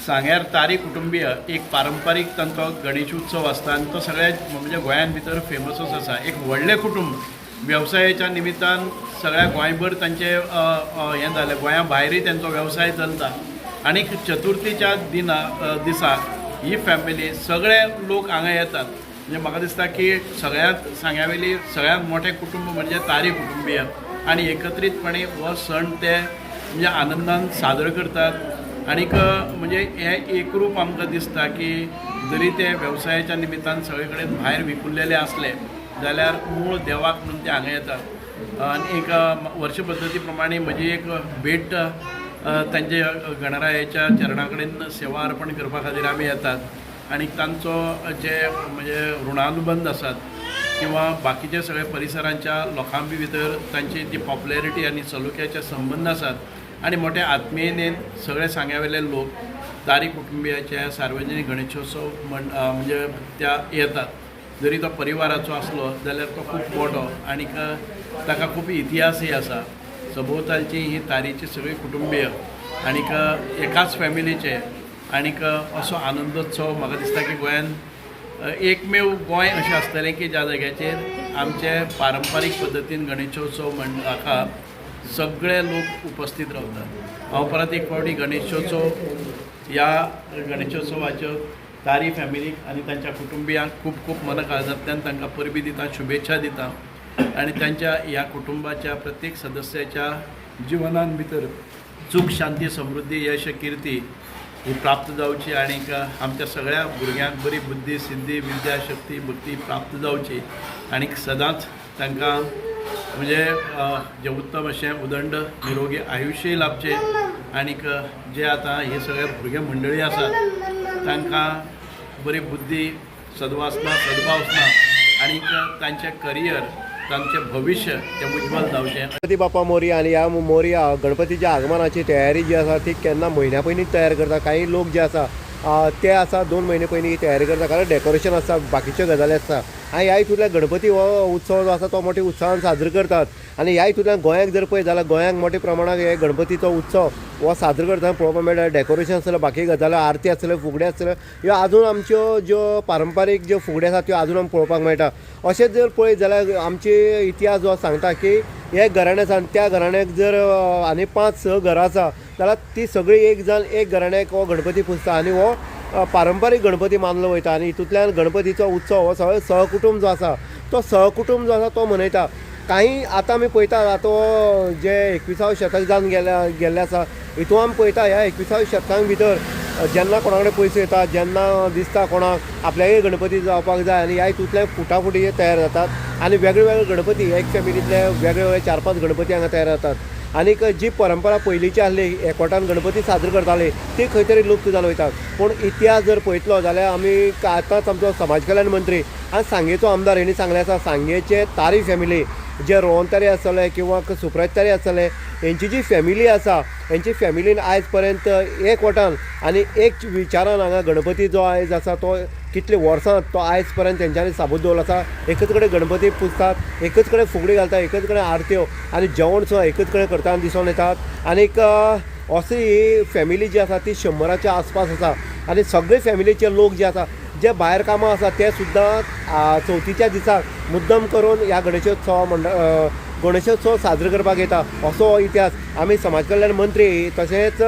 सांग्यार तारी कुटुंबीय एक पारंपारीक तांचो गणेश उत्सव आसता आनी तो सगळ्या म्हणजे गोंयान भितर फेमसच आसा। एक व्हडलें कुटुंब वेवसायाच्या निमित्तान सगळ्या गोंयभर तांचे हें जालें, गोंया भायरय तांचो वेवसाय चलता। आनी चतुर्थीच्या दिसा ही फॅमिली सगळे लोक हांगा येतात। म्हणजे म्हाका दिसता की सगळ्यात सांग्यावेली सगळ्यात मोठें कुटुंब म्हणजे तारी कुटुंबीय आनी एकत्रीतपणे हो सण ते म्हणजे आनंदान साजरो करतात। आनीक म्हणजे हे एक रूप आमकां दिसता की जरी ते वेवसायाच्या निमित्तान सगळे कडेन भायर विखुरलेले असले जाल्यार मूळ देवाक म्हणून ते हांगा येतात। आनी एक वर्ष पद्दती प्रमाणे म्हजी एक भेट तांचे गणरायाच्या चरणा कडेन सेवा अर्पण करपा खातीर आमी येतात। आनी तांचो जे म्हणजे ऋणानुबंध आसात किंवा बाकीचे सगळे परिसरांच्या लोकां भितर तांची ती पॉप्युलॅरिटी आनी सलोख्याचे संबंध आसात। आनी मोठ्या आत्मीयतेन सगळे सांग्यावेले लोक तारी कुटुंबियाचे सार्वजनीक गणेशोत्सव म्हणजे त्या येतात। जरी तो परिवाराचो आसलो जाल्यार तो खूब मोठो आनीक ताका खूब इतिहासय आसा। सभोवतालची ही तारीची सगळी कुटुंबीय आनीक एकाच फॅमिलीचे आनीक असो आनंदोत्सव म्हाका दिसता की गोंयान एकमेव गोंय अशें आसतलें की ज्या जाग्याचेर आमचे पारंपारीक पद्दतीन गणेशोत्सव हाका सगळे लोक उपस्थित रावतात। हांव परत एक फावटी गणेशोत्सव ह्या गणेशोत्सवाच्यो तारी फॅमिलीक आनी तांच्या कुटुंबियांक खूब खूब मनकाळजांतल्यान तांकां परबी दिता, शुभेच्छा दिता। आनी तांच्या ह्या कुटुंबाच्या प्रत्येक सदस्याच्या जिवनान भितर सुख, शांती, समृद्धी, यश, कीर्ती ही प्राप्त जावची आनीक आमच्या सगळ्या भुरग्यांक बरी बुद्धी, सिद्धी, विद्या, शक्ती, भक्ती प्राप्त जावची आनीक सदांच तांकां म्हणजे जे उत्तम अशें उदंड निरोगी आयुश्य लाभचें आनीक जे आतां हे सगळे भुरगे मंडळी आसात तांकां बरी बुद्धी, सद्वासना, सद्भावना आनीक तांचें करियर, तांचें भविश्य तें उज्वल जावचें। गणपती बाप्पा मोरया। आनी ह्या मोरया गणपतीच्या आगमनाची तयारी जी आसा ती केन्ना म्हयन्या पयलींच तयार करता। काही लोक जे आसा ते आसा 2 म्हयने पयलीं तयारी करता, कारण डेकोरेशन आसता, बाकीच्यो गजाली आसता। आनी ह्या हितूंतल्यान गणपती हो उत्सव जो आसा तो मोठ्या उत्सवान साजरो करतात। आनी ह्या हितूंतल्यान गोंयाक जर पळयत जाल्यार गोंयाक मोठ्या प्रमाणात हे गणपतीचो उत्सव हो साजरो करतना पळोवपाक मेळटा। डेकोरेशन आसतलें, बाकी गजाली, आरती आसतल्यो, फुगड्यो आसतल्यो, ह्यो आजून आमच्यो ज्यो पारंपारीक ज्यो फुगड्यो आसात त्यो आजून आमकां पळोवपाक मेळटा। अशेंच जर पळयत जाल्यार आमचे इतिहास जो सांगता की हे घराणें आसा आनी त्या घराण्याक जर आनी 5-6 घरां आसा जाल्यार ती सगळी एक जावन एक घराण्याक हो गणपती पुजता आनी हो पारंपारीक गणपती मानलो वयता। आनी हितूंतल्यान गणपतीचो उत्सव हो सगळो सहकुटुंब जो आसा तो मनयता। काही आतां आमी पळयता आतां जे 21वे शतक जावन गेल्लें आसा हितून आमी पळयता ह्या 21व्या शतकां भितर जेन्ना कोणा कडेन पयसो येता, जेन्ना दिसता कोणाक आपल्याकय गणपती जावपाक जाय आनी ह्या हितूंतल्यान फुटाफुटी तयार जातात आनी वेगळे वेगळे गणपती एक फॅमिलींतले वेगळे वेगळे 4-5 गणपती हांगा तयार जातात। आनीक जी परंपरा पयलींची आसली एकवटान गणपती साजरो करताले ती खंय तरी लुप्त जावन वयता। पूण इतिहास जर पळयतलो जाल्यार आमी आतांच आमचो समाज कल्याण मंत्री आनी सांगेचो आमदार हेणी सांगलें आसा सांगेचे तारी फॅमिली जे रोहनतारी आसतले किंवा सुप्रजतारी आसतले हेंची जी फॅमिली आसा हेंची फॅमिलीन आयज पर्यंत एकवटान आनी एक विचारान हांगा गणपती जो आयज आसा तो कितले वर्सां तो आयज पर्यंत तेंच्यांनी साबूत दवरलो आसा। एकच कडेन गणपती पुजतात, एकच कडेन फुगडी घालतात, एकच कडेन आरत्यो आनी जेवण सुद्दां एकच कडेन करतना दिसून येतात। आनीक अशी ही फॅमिली जी आसा ती 100च्या आसपास आसा आनी सगळे फॅमिलीचे लोक जे आसा जे भायर कामां आसा ते सुद्दां चवथीच्या दिसाक मुद्दम करून ह्या गणेशोत्सव साजरो करपाक येता। असो हो इतिहास आमी समाज कल्याण मंत्री तशेंच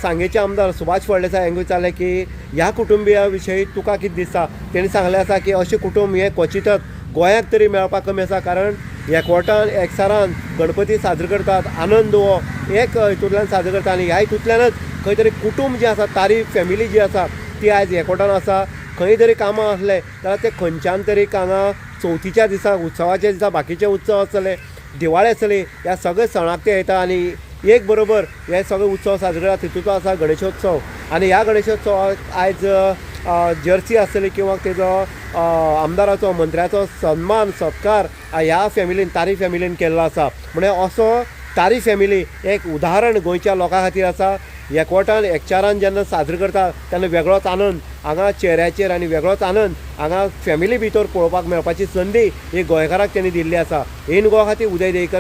सांगेचे आमदार सुभाष फळदेसाय हांकां विचारलें की ह्या कुटुंबिया विशयी तुका कितें दिसता। तेणी सांगलें आसा की अशें कुटुंब हे क्वचितच गोंयाक तरी मेळपाक कमी आसा, कारण एकवटान एकसारान गणपती साजरो करतात, आनंद हो एक हितूंतल्यान साजरो करता आनी ह्या हितूंतल्यानच खंय तरी कुटुंब जें आसा तारी फॅमिली जी आसा ती आयज एकवटान आसा। खंय तरी कामां आसले जाल्यार ते खंयच्यान तरी हांगा चवथीच्या दिसा उत्सवाच्या दिसा बाकीचे उत्सव आसतले, दिवाळी आसतली, ह्या सगळे सणाक ते येता आनी एक बरोबर हे सगळे उत्सव साजरे करतात। तितूंतलो आसा गणेशोत्सव आनी ह्या गणेशोत्सवाक आयज जर्सी आसतली किंवा तेजो आमदाराचो मंत्र्याचो सन्मान सत्कार ह्या फॅमिलीन तारी फॅमिलीन केल्लो आसा। म्हणजे असो तारी फॅमिली एक उदाहरण गोंयच्या लोकां खातीर आसा। एकवटान एकचारान जेन्ना साजरो करता तेन्ना वेगळोच आनंद हांगा चेहऱ्याचेर आनी वेगळोच आनंद हांगा फॅमिली भितर पळोवपाक मेळपाची संदी ही गोंयकाराक तेणी दिल्ली आसा। इन गोवा खातीर उदय देयकर।